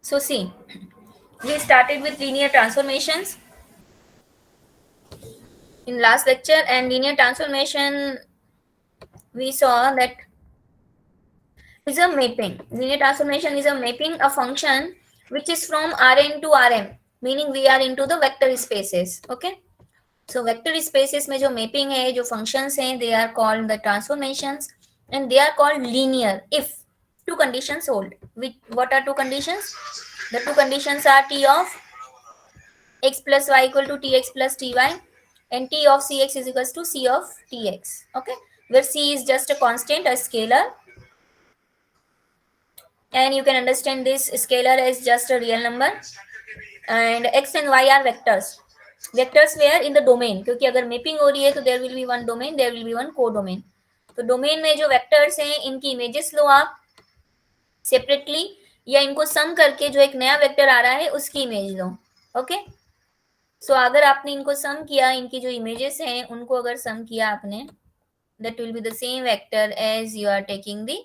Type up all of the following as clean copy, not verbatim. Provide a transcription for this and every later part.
So see, we started with linear transformations in last lecture, and linear transformation we saw that is a mapping. Linear transformation is a mapping a function which is from Rn to Rm, meaning we are into the vector spaces. Okay, so vector spaces में जो mapping है, जो functions हैं, they are called the transformations, and they are called linear if two conditions hold. What are two conditions? The two conditions are t of x plus y equal to tx plus ty, and t of cx is equals to c of tx. Okay, where c is just a constant, a scalar, and you can understand this scalar as just a real number, and x and y are vectors. Vectors where in the domain, क्योंकि अगर mapping हो रही है तो there will be one domain, there will be one co-domain. तो domain में जो vectors हैं इनकी इमेजेस लो आप सेपरेटली, या इनको सम करके जो एक नया वेक्टर आ रहा है उसकी इमेज लो. ओके, सो अगर आपने इनको सम किया, इनकी जो इमेजेस हैं उनको अगर सम किया आपने, that will be the same vector as you are taking the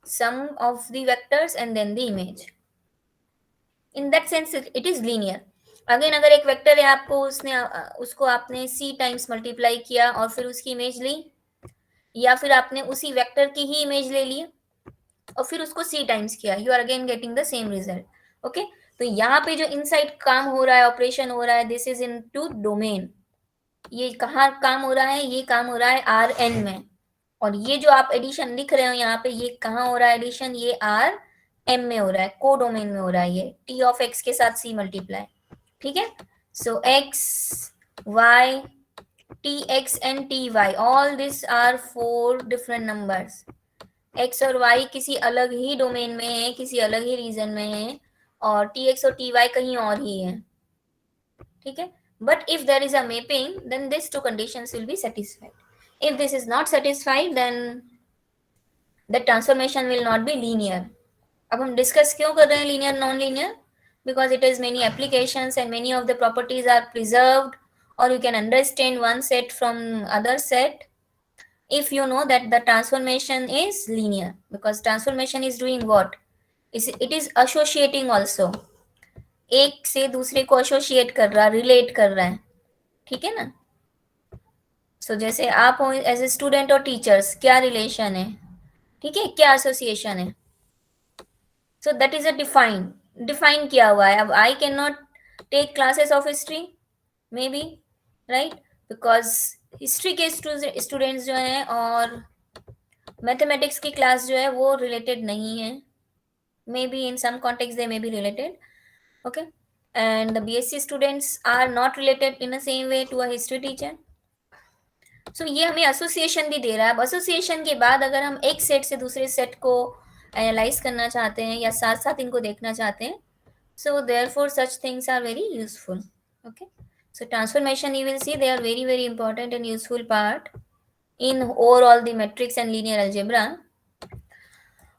sum of the vectors and then the image. In that sense it is linear. Again अगर एक वेक्टर है, आपको उसको आपने c टाइम्स मल्टीप्लाई किया और फिर उसकी इमेज ली, या फिर आपने उसी वेक्टर की ही इमेज ले ली और फिर उसको c टाइम्स किया, you are again getting the same result. Okay, तो यहाँ पे जो इनसाइड काम हो रहा है, ऑपरेशन हो रहा है, this is into domain. ये कहाँ काम हो रहा है? ये काम हो रहा है Rn में. और ये जो आप एडिशन लिख रहे हो यहाँ पे, ये कहाँ हो रहा है एडिशन? ये Rm में हो रहा है, को डोमेन में हो रहा है. ये t ऑफ x के साथ c मल्टीप्लाई. ठीक है, सो x y tx and ty, all these are four different numbers. x और y किसी अलग ही डोमेन में है, किसी अलग ही रीजन में है, और tx और ty कहीं और ही है. ठीक है, but if there is a mapping, then these two conditions will be satisfied. If this is not satisfied, then the transformation will not be linear. अब हम डिस्कस क्यों कर रहे हैं linear non linear? Because it has many applications and many of the properties are preserved, or you can understand one set from other set if you know that the transformation is linear, because transformation is doing what? It is associating also. एक से दूसरे को associate कर रहा, relate कर रहा है. ठीक है ना? सो जैसे आप हो एज ए स्टूडेंट और टीचर्स, क्या रिलेशन है? ठीक है, क्या एसोसिएशन है? So that is a define किया हुआ है. अब I can not take classes of history maybe, right, because history के स्टूडेंट्स जो हैं और मैथमेटिक्स की क्लास जो है वो रिलेटेड नहीं है. May be in some context they may be related. Okay, and the BSc students are not related in the same way to a history teacher. So ये हमें एसोसिएशन भी दे रहा है. अब एसोसिएशन के बाद अगर हम एक सेट से दूसरे सेट को एनालाइज करना चाहते हैं या साथ साथ इनको देखना चाहते हैं, so therefore such things are very useful. Okay, so transformation you will see they are very very important and useful part in overall the matrix and linear algebra.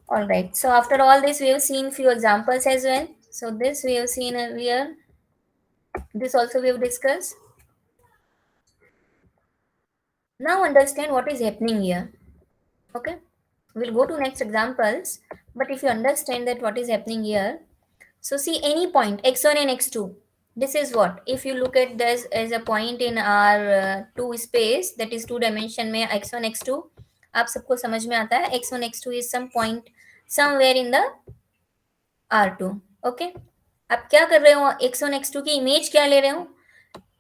All right, so after all this we have seen few examples as well. So this we have seen earlier, this also we have discussed. Now understand what is happening here. Okay, we'll go to next examples, but if you understand that what is happening here, so see any point x1 and x2, this is what, if you look at this as a point in our two space, that is two dimension में x1 x2 आप सबको समझ में आता है. x1 x2 is some point somewhere in the R2. okay, आप क्या कर रहे हो? x1 x2 की इमेज क्या ले रहे हो?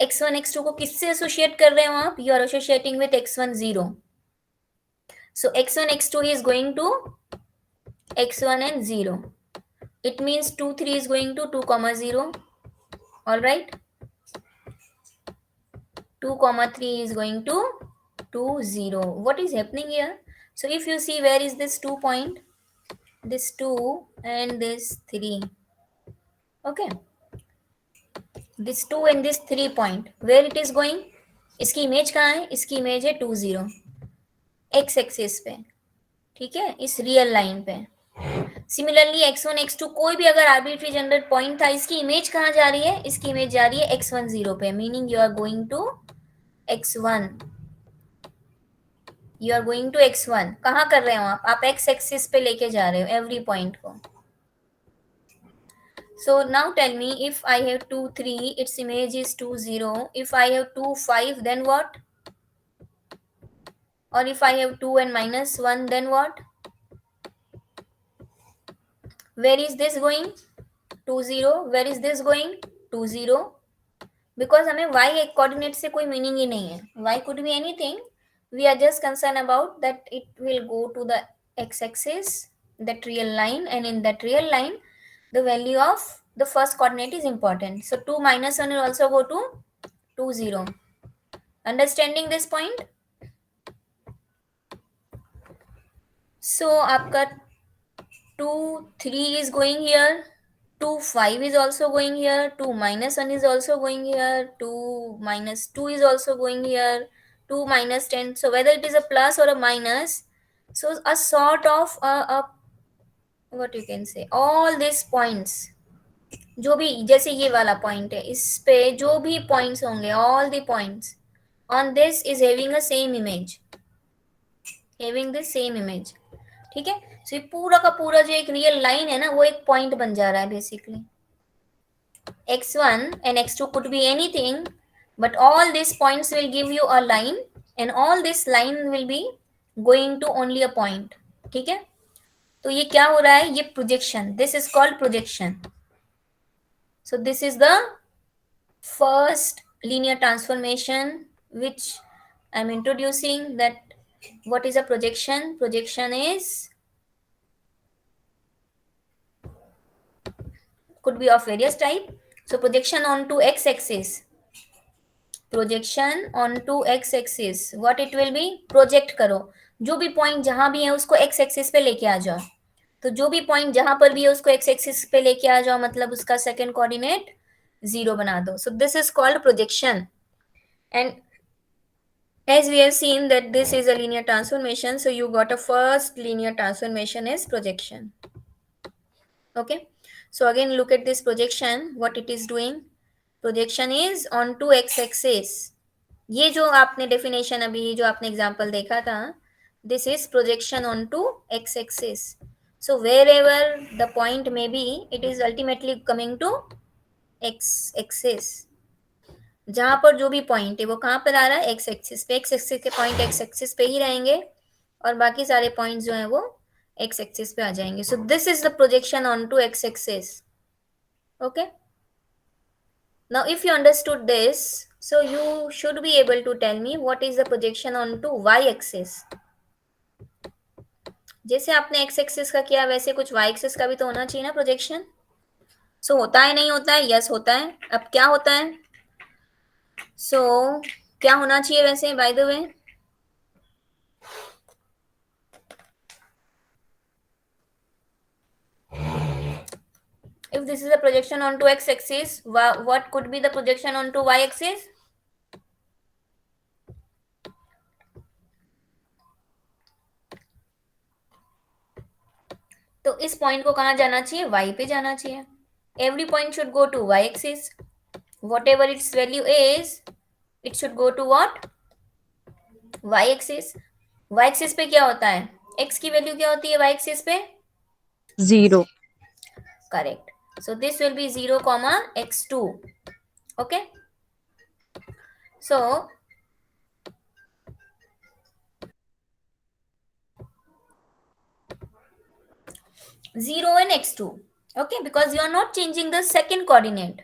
x1 x2 को किससे एसोसिएट कर रहे हो आप? You are associating with x1 0. So x1 x2 is going to x1 and 0. It means 2 3 is going to 2 comma 0. All right, 2 comma 3 is going to 2 0. What is happening here? So if you see, where is this 2 point? This 2 and this 3. Okay, this 2 and this 3 point, where it is going? इसकी image कहाँ है? इसकी image है 2 0 x axis पे. ठीक है, इस real line पे. सिमिलरली x1 x2 कोई भी अगर आर्बिट्री जनरेट पॉइंट था, इसकी इमेज कहाँ जा रही है? इसकी इमेज जा रही है x1 0 पे, meaning you are going to x1. You are going to x1. कहाँ कर रहे हो आप? x एक्सिस पे लेके जा रहे हो एवरी पॉइंट को. So now tell me, if I have 2, 3, its image is 2, 0. If I have 2, 5, then what? Or if I have 2 and minus 1, then what? Where is this going? 2, 0. Where is this going? 2, 0. Because हमें y coordinate से कोई meaning ही नहीं है. Y could be anything. We are just concerned about that it will go to the x-axis, that real line, and in that real line, the value of the first coordinate is important. So 2 minus 1 will also go to 2, 0. Understanding this point? So आपका 2, 3 is going here. 2, 5 is also going here. 2 minus 1 is also going here. 2 minus 2 is also going here. 2 minus 10. So whether it is a plus or a minus, so a sort of what you can say, all these points, जो भी जैसे ये वाला point है, इस पे जो भी पॉइंट्स होंगे, all the points on this is having a same image, having the same image. ठीक है. So ये पूरा का पूरा जो एक रियल लाइन है ना, वो एक पॉइंट बन जा रहा है basically. x1 and x2 could be anything, but all these points will give you a line, and all this line will be going to only a point. ठीक है. तो ये क्या हो रहा है? ये projection. This is called projection. So this is the first linear transformation which I'm introducing, that what is a projection. Projection is could be of various type. So projection onto x-axis, projection onto x axis, what it will be, project करो. जो भी point जहां भी है उसको x axis पे लेके आ जाओ. तो जो भी पॉइंट जहां पर भी है उसको एक्स एक्सिस पे लेके आ जाओ, मतलब उसका सेकंड कोऑर्डिनेट 0 बना दो. सो this is called projection. And as we have seen that this is a linear transformation, so you got a first linear transformation is projection. Okay, so again look at this projection, what it is doing. Projection is onto x axis. ये जो आपने definition अभी जो आपने example देखा था, this is projection onto x axis. So wherever the point may be, it is ultimately coming to x axis. जहां पर जो भी पॉइंट है वो कहां पर आ रहा है? एक्स एक्सिस पे. एक्स एक्सिस के पॉइंट एक्स एक्सिस पे ही रहेंगे और बाकी सारे पॉइंट जो है वो एक्स एक्सिस पे आ जाएंगे. So this is the projection onto x axis. Okay, now if you understood this, so you should be able to tell me what is the projection onto y axis. जैसे आपने x axis का किया वैसे कुछ y axis का भी तो होना चाहिए ना प्रोजेक्शन. सो होता है, नहीं होता है? यस होता है. अब क्या होता है? सो क्या होना चाहिए वैसे by the way? If this is a projection onto x axis, what could be the projection onto y axis? तो इस पॉइंट को कहां जाना चाहिए? y पे जाना चाहिए. Every point should go to y axis. Whatever its value is, it should go to what? Y axis. Y axis पे क्या होता है? x की वैल्यू क्या होती है y axis पे? 0. Correct. So this will be 0 comma x2. Okay, so 0 and x2. Okay, because you are not changing the second coordinate.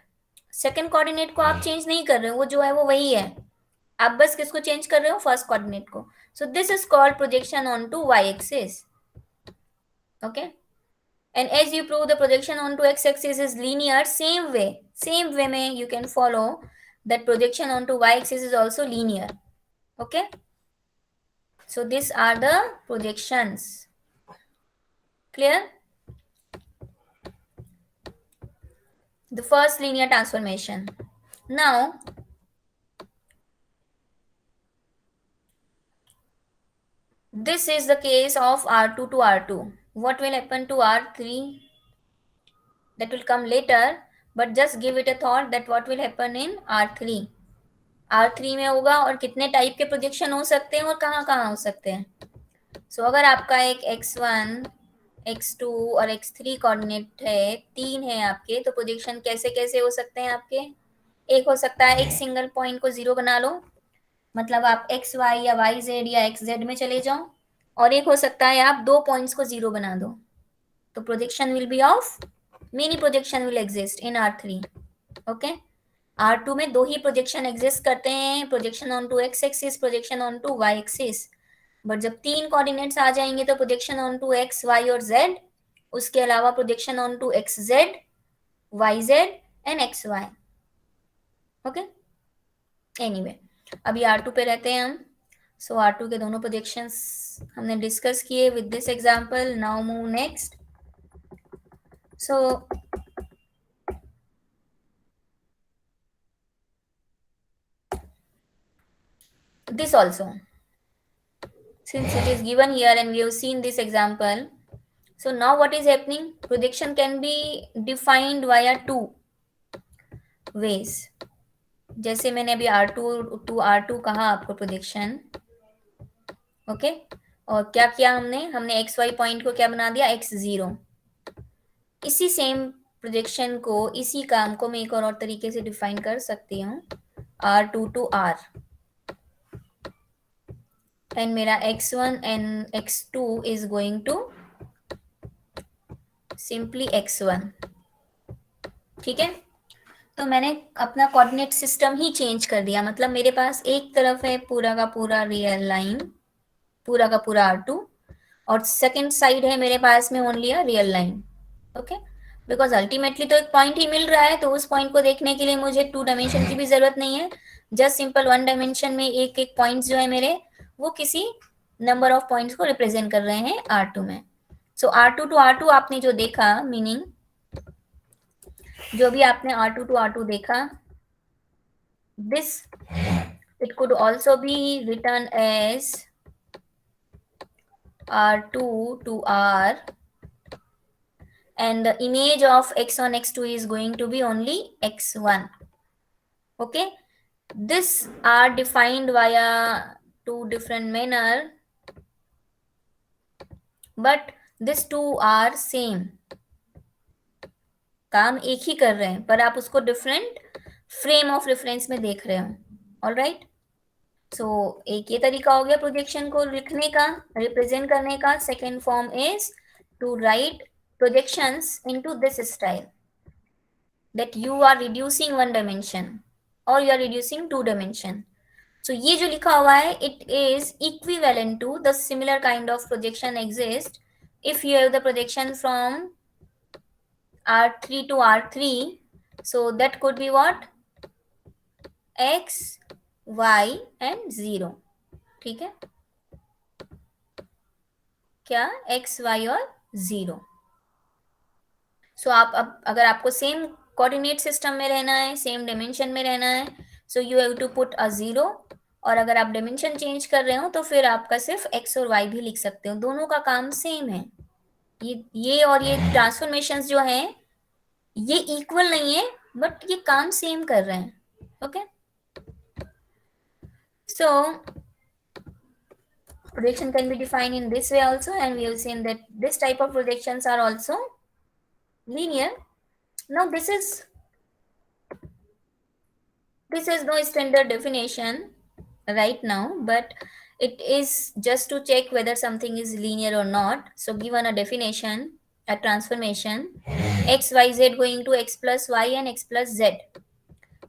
Second coordinate को आप चेंज नहीं कर रहे हो, वो जो है वो वही है. आप बस किसको चेंज कर रहे हो? फर्स्ट कोऑर्डिनेट को. So this is called projection onto y axis. Okay, and as you prove the projection onto x-axis is linear, same way में you can follow that projection onto y-axis is also linear. Okay, so these are the projections. Clear? The first linear transformation. Now this is the case of R2 to R2. What will happen to R3? That will come later, but just give it a thought that what will happen in R3. R3 में होगा और कितने type के projection हो सकते हैं और कहाँ कहाँ हो सकते हैं. सो अगर आपका एक x1 x2 और x3 कोऑर्डिनेट है, 3 है आपके, तो प्रोजेक्शन कैसे कैसे हो सकते हैं आपके? एक हो सकता है एक सिंगल पॉइंट को 0 बना लो, मतलब आप एक्स वाई या वाई जेड या एक्स जेड में चले जाओ, और एक हो सकता है आप दो पॉइंट्स को 0 बना दो, तो projection will be of many projection will exist in R3. Okay, R2 में दो ही प्रोजेक्शन एग्जिस्ट करते हैं, projection onto x axis, projection onto y axis. But जब 3 कोऑर्डिनेट्स आ जाएंगे तो projection onto x y और जेड, उसके अलावा projection onto x z, y z and x y. Okay, anyway अभी R2 पे रहते हैं हम. सो R2 के दोनों प्रोजेक्शंस हमने डिस्कस किए with this example. Now move next. So this also, since it is given here and we have seen this example, so now what is happening, projection can be defined via two ways. जैसे मैंने अभी R2 कहा आपको projection. Okay, और क्या किया हमने हमने एक्स वाई पॉइंट को क्या बना दिया, x0. इसी सेम प्रोजेक्शन को, इसी काम को मैं एक और तरीके से डिफाइन कर सकती हूँ, R2 to R, एंड मेरा x1 and x2 is going to simply x1. ठीक है, तो मैंने अपना कोऑर्डिनेट सिस्टम ही चेंज कर दिया, मतलब मेरे पास एक तरफ है पूरा का पूरा रियल लाइन, पूरा का पूरा R2, और सेकंड साइड है मेरे पास में only a real line. Okay, because ultimately तो एक पॉइंट ही मिल रहा है, तो उस पॉइंट को देखने के लिए मुझे 2 डायमेंशन की भी जरूरत नहीं है. जस्ट सिंपल 1 डायमेंशन में एक एक पॉइंट्स जो है मेरे, वो किसी नंबर ऑफ पॉइंट्स को रिप्रेजेंट कर रहे हैं R2 में. सो R2 to R2 आपने जो देखा, मीनिंग जो भी आपने R2 to R2 देखा, this it could also be written as R2 to R, and the image of x1 x2 is going to be only x1. Okay, this are defined via two different manner, but these two are same. काम एक ही कर रहे हैं, पर आप उसको different frame of reference में देख रहे हो. ऑल राइट, सो एक ये तरीका हो गया प्रोजेक्शन को लिखने का, रिप्रेजेंट करने का. Second form is to write projections into this style, that you are reducing one dimension or you are reducing two dimension. So ये जो लिखा हुआ है, it is equivalent to the similar kind of projection exist if you have the projection from R3 to R3. So that could be what, x y and 0. ठीक है, क्या x y और 0. सो आप अब अगर आपको सेम कोऑर्डिनेट सिस्टम में रहना है, सेम डायमेंशन में रहना है, so you have to put a 0. और अगर आप डायमेंशन चेंज कर रहे हो तो फिर आपका सिर्फ x और y भी लिख सकते हो, दोनों का काम सेम है. ये और ये ट्रांसफॉर्मेशंस जो हैं ये इक्वल नहीं है, बट ये काम सेम कर रहे हैं. Okay, so projection can be defined in this way also, and we have seen that this type of projections are also linear. Now this is no standard definition right now, but it is just to check whether something is linear or not. So given a definition, a transformation, x y z going to x plus y and x plus z.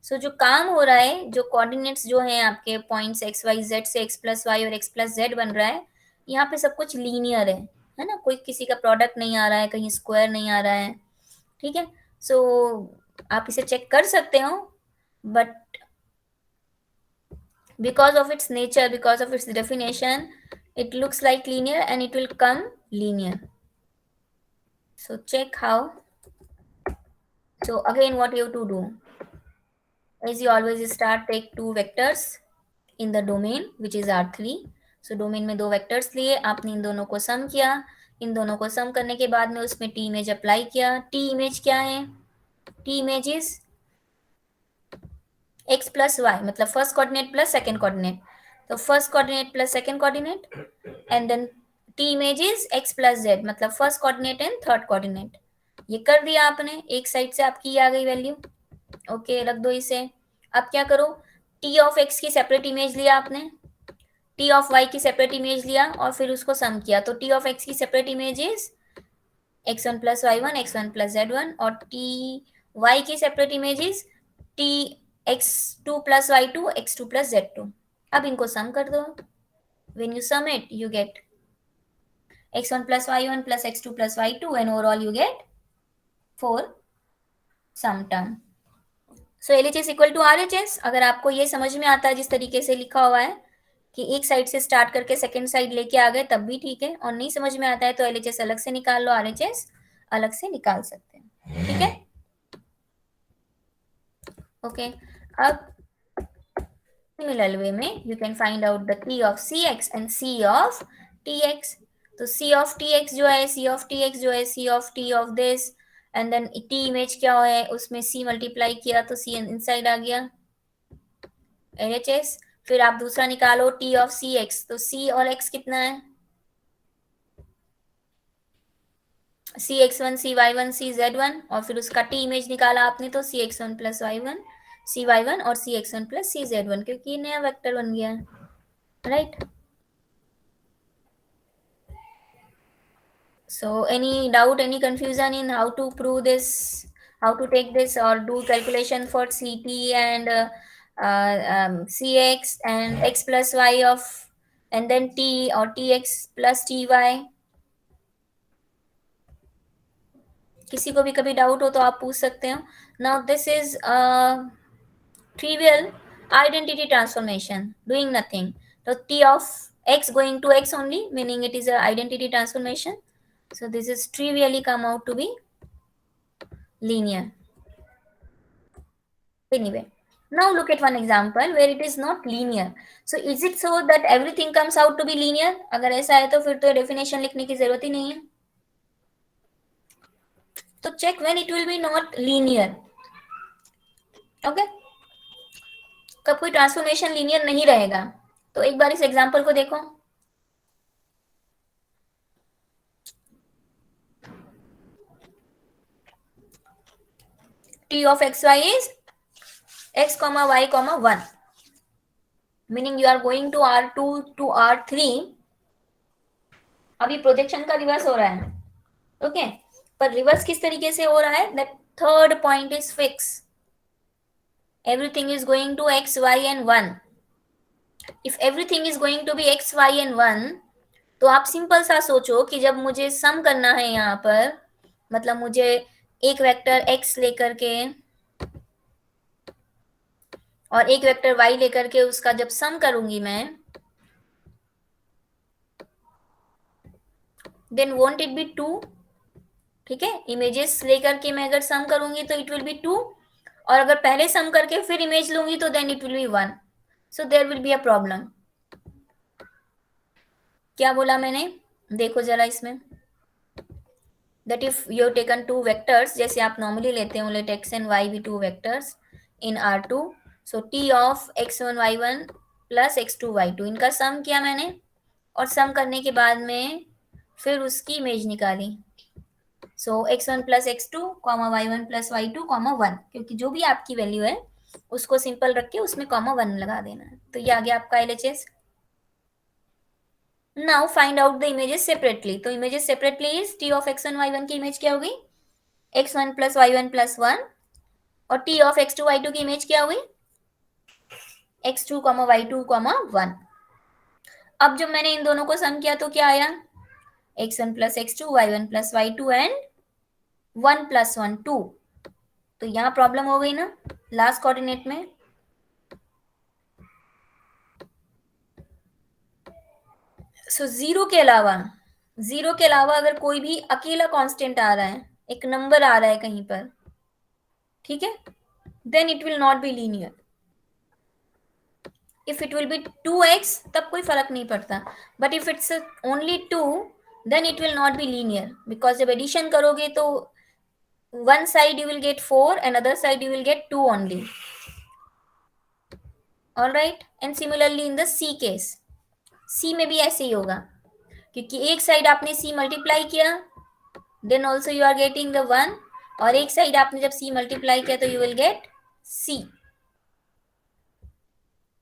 So जो काम हो रहा है, जो coordinates जो हैं आपके points x Y Z से एक्स प्लस वाई और एक्स प्लस जेड बन रहा है, यहाँ पे सब कुछ लीनियर है ना, कोई किसी का प्रोडक्ट नहीं आ रहा है, कहीं स्क्वायर नहीं आ रहा है. ठीक है, सो आप इसे चेक कर सकते हो, but because of its nature, because of its definition, it looks like linear and it will come linear. So check how. So again what you have to do is you always start, take two vectors in the domain which is R3. So domain में दो vectors लिए, आपने इन दोनों को sum किया, इन दोनों को sum करने के बाद में उसमें t image apply किया. t image क्या है, t image is x plus y, मतलब first coordinate plus second coordinate. तो first coordinate plus second coordinate and then T image is x plus z, मतलब first coordinate and third coordinate. ये कर दिया आपने, एक साइड से आपकी आ गई वैल्यू। ओके, रख दो इसे। अब क्या करो, टी ऑफ एक्स की सेपरेट इमेज लिया आपने, टी ऑफ वाई की सेपरेट इमेज लिया और फिर उसको सम किया। तो टी ऑफ एक्स की separate image is x1 plus y1 x1 plus z1, और टी वाई की separate image is T x2 plus y2 x2 plus z2। अब इनको सम कर दो। When you sum it you get x1 plus y1 plus x2 plus y2, and overall you get 4 sum term. So LHS equal to RHS। अगर आपको ये समझ में आता है जिस तरीके से लिखा हुआ है कि एक साइड से स्टार्ट करके सेकंड साइड लेके आ गए, तब भी ठीक है, और नहीं समझ में आता है तो LHS अलग से निकाल लो, RHS अलग से निकाल सकते हैं। ठीक है, ओके। अब सिमिलर वे में you can find out the T of CX and C of TX। तो C of TX जो है, C of TX जो है, C of T of this, and then T image क्या है, उसमें C मल्टीप्लाई किया तो C इनसाइड आ गया LHS। फिर आप दूसरा निकालो T of CX, तो C और X कितना है, CX1 CY1 CZ1, और फिर उसका T इमेज निकाला आपने तो CX1 प्लस Y1 CY1 और CX1 प्लस CZ1, क्योंकि ये नया वेक्टर बन गया है, right. So any doubt, any confusion in how to prove this, how to take this or do calculation for CT and CX and x plus y of, and then T or TX plus TY? किसी को भी कभी doubt हो तो आप पूछ सकते हो। Now this is trivial identity transformation, doing nothing. So T of x going to x only, meaning it is a identity transformation. So this is trivially come out to be linear. Anyway, now look at one example where it is not linear. So is it so that everything comes out to be linear? अगर ऐसा है तो फिर तो definition लिखने की जरूरत ही नहीं है। तो check when it will be not linear. Okay? कब कोई ट्रांसफॉर्मेशन लीनियर नहीं रहेगा। तो एक बार इस एग्जांपल को देखो। T of xy is x, y, 1, meaning you are going to R2 to R3। अभी प्रोजेक्शन का रिवर्स हो रहा है, ओके। पर रिवर्स किस तरीके से हो रहा है, that third point is fix, everything is going to x, y and 1। if everything is going to be x, y and 1, तो आप सिंपल सा सोचो कि जब मुझे सम करना है यहाँ पर, मतलब मुझे एक वेक्टर x लेकर के और एक वेक्टर y लेकर के उसका जब सम करूंगी मैं, देन वोंट इट बी 2। ठीक है, इमेजेस लेकर के मैं अगर सम करूंगी तो इट विल बी 2, और अगर पहले सम करके फिर इमेज लूंगी तो then it will be 1। So there will be a problem. क्या बोला मैंने, देखो जरा इसमें, that if you have taken two vectors, जैसे आप normally लेते हो, let x and y be two vectors in R2, so T of x1 y1 plus x2 y2, इनका सम किया मैंने, और सम करने के बाद में फिर उसकी इमेज निकाली। सो x1 plus x2 comma y1 plus y2 comma 1, क्योंकि जो भी आपकी वैल्यू है उसको सिंपल रख के उसमें कॉमा 1 लगा देना है। तो ये आ गया आपका LHS। Now find out the images separately. तो images separately is T of x1 y1 की इमेज क्या होगी, x1 प्लस y1 प्लस 1, और T of x2 y2 की इमेज क्या हुई, x2 y2 1। अब जब मैंने इन दोनों को सम किया तो क्या आया, x1 plus x2 y1 plus y2 and 1 plus 1 2। तो यहाँ प्रॉब्लम हो गई ना लास्ट कोऑर्डिनेट में। सो जीरो के अलावा अगर कोई भी अकेला कांस्टेंट आ रहा है, एक नंबर आ रहा है कहीं पर, ठीक है, then it will not be linear. If it will be 2x तब कोई फर्क नहीं पड़ता, but if it's only 2 then it will not be linear, because जब एडिशन करोगे तो one side you will get 4 and other side you will get 2 only. All right, and similarly in the C case, C में भी ऐसे ही होगा, क्योंकि एक side आपने c मल्टीप्लाई किया, then also you are getting the 1, और एक साइड आपने जब c मल्टीप्लाई किया तो यू विल गेट c।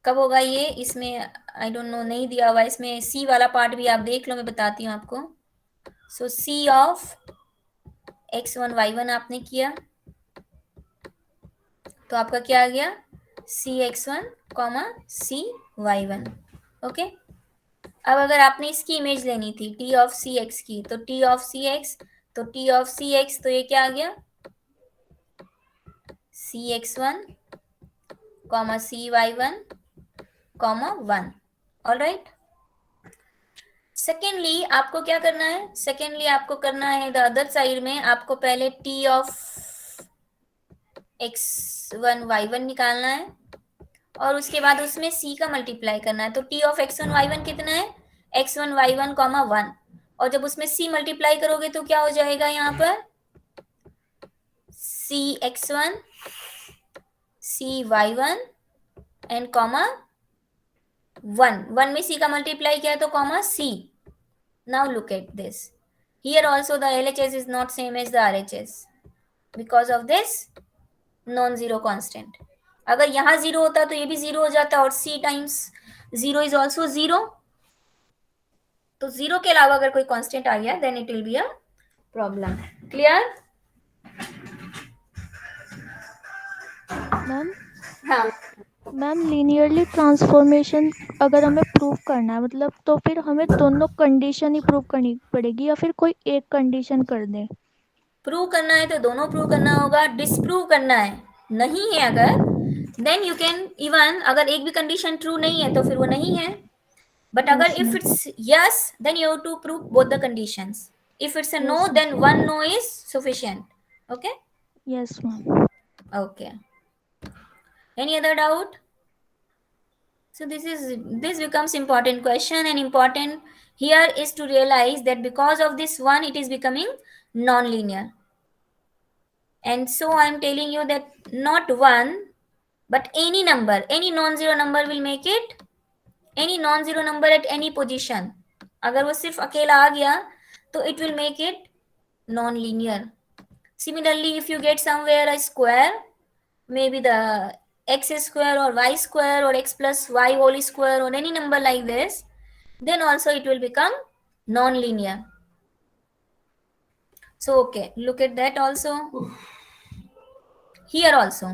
कब होगा ये, इसमें आई डोंट नो, नहीं दिया हुआ इसमें, c वाला पार्ट भी आप देख लो, मैं बताती हूँ आपको। सो c ऑफ x1 y1 आपने किया तो आपका क्या आ गया, सी x1 कॉमा सी y1। ओके, अब अगर आपने इसकी इमेज लेनी थी t ऑफ सी एक्स की, तो t ऑफ सी एक्स, तो t ऑफ सी एक्स, तो ये क्या आ गया, सी x1 कॉमा सी y1 कॉमा 1। ऑलराइट, सेकेंडली आपको क्या करना है, सेकेंडली आपको करना है द अदर साइड में, आपको पहले t ऑफ x1 y1 निकालना है और उसके बाद उसमें c का मल्टीप्लाई करना है। तो t ऑफ x1 y1 कितना है, x1 y1 कॉमा 1, और जब उसमें c मल्टीप्लाई करोगे तो क्या हो जाएगा, यहाँ पर c x1 c y1 and comma 1 में c का मल्टीप्लाई किया तो comma c। Now look at this, here also the LHS is not same as the RHS because of this non zero constant. अगर यहाँ 0 होता तो ये भी 0 हो जाता, और c टाइम्स 0 इज ऑल्सो 0। तो 0 के अलावा अगर कोई कांस्टेंट आ गया then it will be a problem. Clear? Ma'am हाँ, मैम लीनियरली ट्रांसफॉर्मेशन अगर हमें प्रूव करना है मतलब, तो फिर हमें दोनों कंडीशन ही प्रूव करनी पड़ेगी या फिर कोई एक कंडीशन कर दें? प्रूव करना है तो दोनों प्रूव करना होगा, डिसप्रूव करना है नहीं है अगर, देन यू कैन इवन, अगर एक भी कंडीशन ट्रू नहीं है तो फिर वो नहीं है, बट अगर yes if ma'am. It's yes then you have to prove both the conditions, if it's a no yes then one no is sufficient. Okay, yes ma'am. okay, any other doubt? So this becomes important question, and important here is to realize that because of this one it is becoming non-linear, and so I am telling you that not one but any number, any non-zero number will make it, any non-zero number at any position, अगर वो सिर्फ अकेला आ गया तो it will make it non-linear. Similarly, if you get somewhere a square, maybe the x square or y square or x plus y whole square or any number like this, then also it will become non-linear. So okay, look at that also. Here also.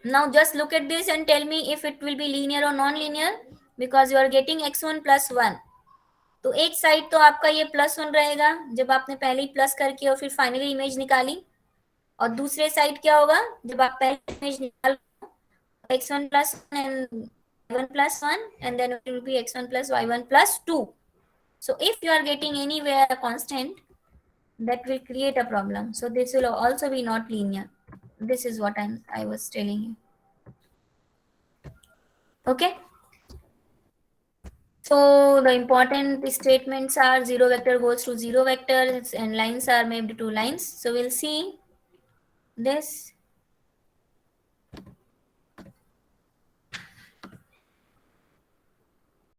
Now just look at this and tell me if it will be linear or non-linear, because you are getting x1 plus 1. तो एक side तो आपका ये +1 रहेगा जब आपने पहले ही plus करके और फिर फाइनली इमेज निकाली, और दूसरे साइड क्या होगा, जब आप पहले इमेज निकाल x1 plus 1 and y1 plus 1, and then it will be x1 plus y1 plus 2. So if you are getting anywhere a constant, that will create a problem. So this will also be not linear. This is what I was telling you. Okay. So the important statements are zero vector goes to zero vector and lines are made to lines. So we'll see this.